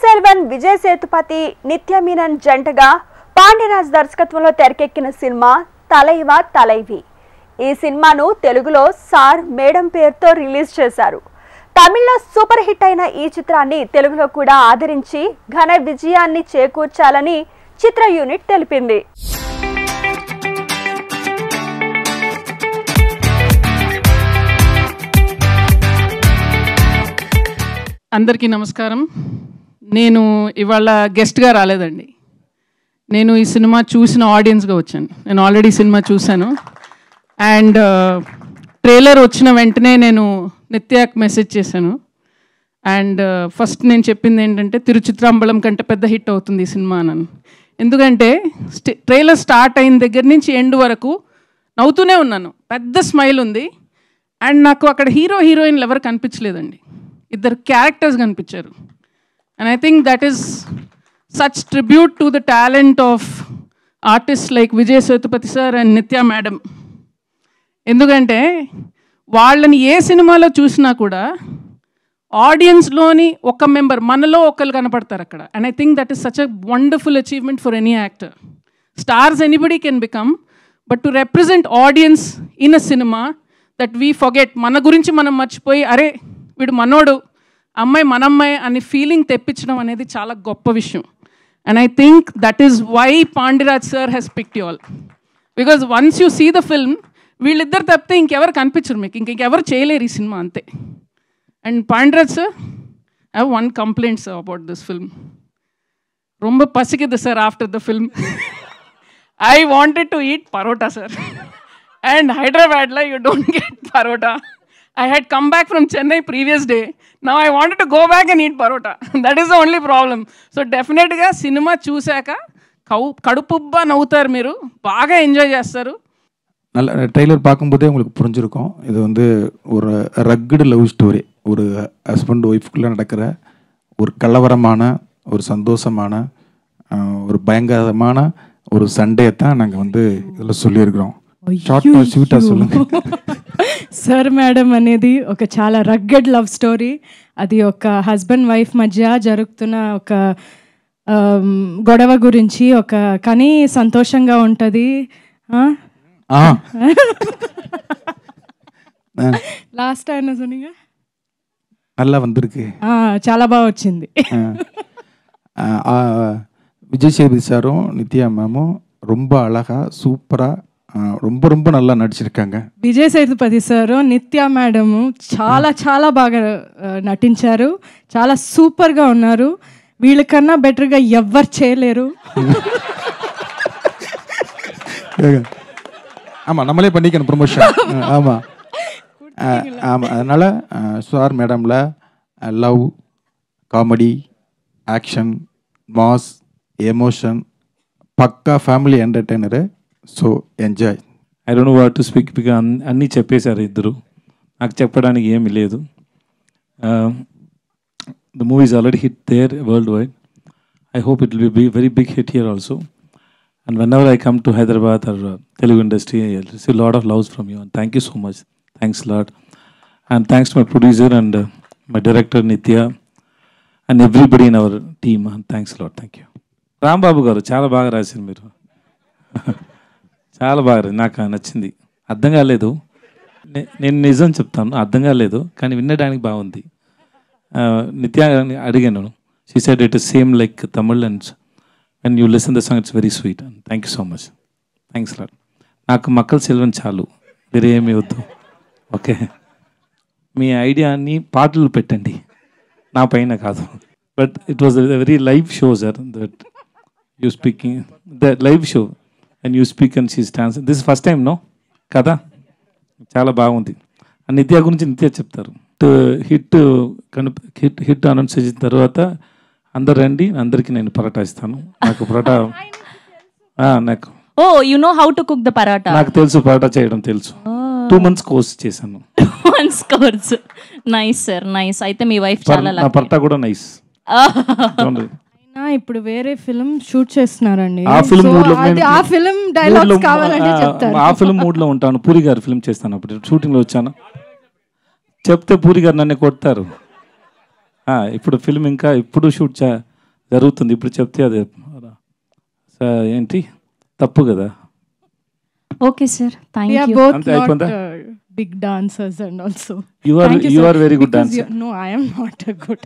సెల్వన్, విజయ్ సేతుపతి, నిత్య మీనన్ జంటగా పాండ్యరాజ్ దర్శకత్వంలో తెరకెక్కిన సినిమా తలైవా తలైవి. ఈ సినిమాను తెలుగులో సార్ మేడం పేరుతో రిలీజ్ చేశారు. తమిళ్లో సూపర్ హిట్ అయిన ఈ చిత్రాన్ని తెలుగులో కూడా ఆదరించి ఘన విజయాన్ని చేకూర్చాలని చిత్ర యూనిట్ తెలిపింది. అందరికీ నమస్కారం. నేను ఇవాళ గెస్ట్గా రాలేదండి. నేను ఈ సినిమా చూసిన ఆడియన్స్గా వచ్చాను. నేను ఆల్రెడీ సినిమా చూశాను. అండ్ ట్రైలర్ వచ్చిన వెంటనే నేను నిత్యాకి మెసేజ్ చేశాను. అండ్ ఫస్ట్ నేను చెప్పింది ఏంటంటే తిరుచిత్రాంబలం కంటే పెద్ద హిట్ అవుతుంది ఈ సినిమా అని. ఎందుకంటే ట్రైలర్ స్టార్ట్ అయిన దగ్గర నుంచి ఎండ్ వరకు నవ్వుతూనే ఉన్నాను. పెద్ద స్మైల్ ఉంది. అండ్ నాకు అక్కడ హీరో హీరోయిన్లు ఎవరు కనిపించలేదండి. ఇద్దరు క్యారెక్టర్స్ కనిపించారు. And I think that is such tribute to the talent of artist like Vijay Sethupathi sir and నిత్య మేడం. ఎందుకంటే వాళ్ళని ఏ సినిమాలో చూసినా కూడా ఆడియన్స్లోని ఒక మెంబర్, మనలో ఒకరు కనపడతారు అక్కడ. And I think that is such a wonderful achievement for any actor. Stars anybody can become, but to represent audience in a cinema that we forget, మన గురించి మనం మర్చిపోయి అరే వీడు మనోడు, అమ్మాయి మనమ్మాయి అని ఫీలింగ్ తెప్పించడం అనేది చాలా గొప్ప విషయం. And I think that is why Pandiraj sir has picked you all. Because once you see the film, వీళ్ళిద్దరు తప్పితే ఇంకెవరు కనిపించరు మీకు, ఇంకెవరు చేయలేరు ఈ సినిమా, అంతే. And Pandiraj sir, I have one complaint sir about this film. ரொம்ப పసికిద్దు sir after the film. I wanted to eat parotta sir. And హైదరాబాద్లో you don't get parotta. I had come back from Chennai previous day. Now I wanted to go back and eat parota. That is the only problem. So definitely cinema చూసాక కడుపుబ్బా నవ్వుతారు, మీరు బాగా enjoy చేస్తారు. நல்ல trailer பார்க்கும்போதே உங்களுக்கு புரிஞ்சிருக்கும். இது வந்து ஒரு ரக்கடு லவ் ஸ்டோரி. ஒரு ஹஸ்பண்ட் ஒய்ஃப்குள்ளே நடக்கிற ஒரு கலவரமான, ஒரு சந்தோஷமான, ஒரு பயங்கரமான ஒரு சண்டையை தான் நாங்கள் வந்து இதில் சொல்லியிருக்கிறோம். షార్ట్గా స్వీట్గా சொல்லுங்க. సర్ మేడం అనేది ఒక చాలా రగ్గడ్ లవ్ స్టోరీ. అది ఒక హస్బెండ్ వైఫ్ మధ్య జరుగుతున్న ఒక గొడవ గురించి, ఒక కానీ సంతోషంగా ఉంటుంది. లాస్ట్ అయినా సునిగా நல்லா வந்திருக்கு, చాలా బాగా వచ్చింది. விஜய் சேதுபதி சாரும் நித்யா மேமும் ரொம்ப அழகா சூப்பரா ரொம்ப ரொம்ப நல்லா నడిచిరుకాంగ. విజయ్ సేతుపతి సారు, నిత్య మేడము చాలా చాలా బాగా నటించారు. చాలా సూపర్గా ఉన్నారు. వీళ్ళకన్నా బెటర్గా ఎవ్వరు చేయలేరు. ஆமாம், நம்மளே பண்ணிக்கணும் ப்ரொமோஷன். ஆமாம் ஆமாம். அதனால் சார் மேடமில் love, comedy, action, mass, emotion, పక్కా ఫ్యామిలీ ఎంటర్టైనరే. So enjoy. I don't know what to speak, because అన్నీ చెప్పేశారు ఇద్దరు. నాకు చెప్పడానికి ఏమీ లేదు. The movie is already hit there worldwide. I hope it will be very big hit here also. And whenever I come to Hyderabad or Telugu industry, I receive lot of loves from you. And thank you so much. Thanks lot. And thanks to my producer and my director Nithya and everybody in our team. And thanks lot. Thank you. Rambabu గారు చాలా బాగా రాశారు మీరు. చాలా బాగా, నాకు నచ్చింది. అర్థం కాలేదు, నేను నిజం చెప్తాను, అర్థం కాలేదు, కానీ వినడానికి బాగుంది. నిత్య అడిగాను, she said it is same like Tamil and when you listen the song it's very sweet. And thank you so much. Thanks lot. నాకు మక్కల సెల్వన్ చాలు, వేరే ఏమీ వద్దు. ఓకే, మీ ఐడియాని పాటలు పెట్టండి, నా పైన కాదు. But it was very live show sir, that you speaking the live show and you speak and she's dancing. This is first time, no? కదా చాలా బాగుంది. నిత్య గురించి నిత్య చెప్తారు. హిట్ హిట్ అనౌన్స్ చేసిన తర్వాత అందరు రండి, అందరికీ నేను పరాటా ఇస్తాను. నాకు పరాటా నాకు you know how to cook the paratha? నాకు తెలుసు, పరాటా చేయడం తెలుసు. 2 months కోర్స్ చేశాను. 2 months course. Nice sir, nice. అయితే మీ వైఫ్ చాలా లక్కీ. నా పరాటా కూడా నైస్. ఇప్పుడు వేరే ఫిల్మ్ షూట్ చేస్తున్నారండి. ఆ ఫిల్మ్ డైలాగ్స్ కావాలంటే చెప్తారు. ఆ ఫిల్మ్ మూడ్ లో ఉంటాను. పూరి గారు ఫిల్మ్ చేస్తాను, అప్పుడు షూటింగ్ లో వచ్చాను. చెప్తే పూరి గారు నన్ను కొడతారు. ఇప్పుడు ఫిల్మ్ ఇంకా ఇప్పుడు షూట్ జరుగుతుంది. ఇప్పుడు చెప్తే అదే ఏంటి తప్పు కదా. Okay sir, thank We are you. both Ante not అయిపోయిందా? big dancers and also. You are Thank you sir, are very good because dancer. No, I am not a good.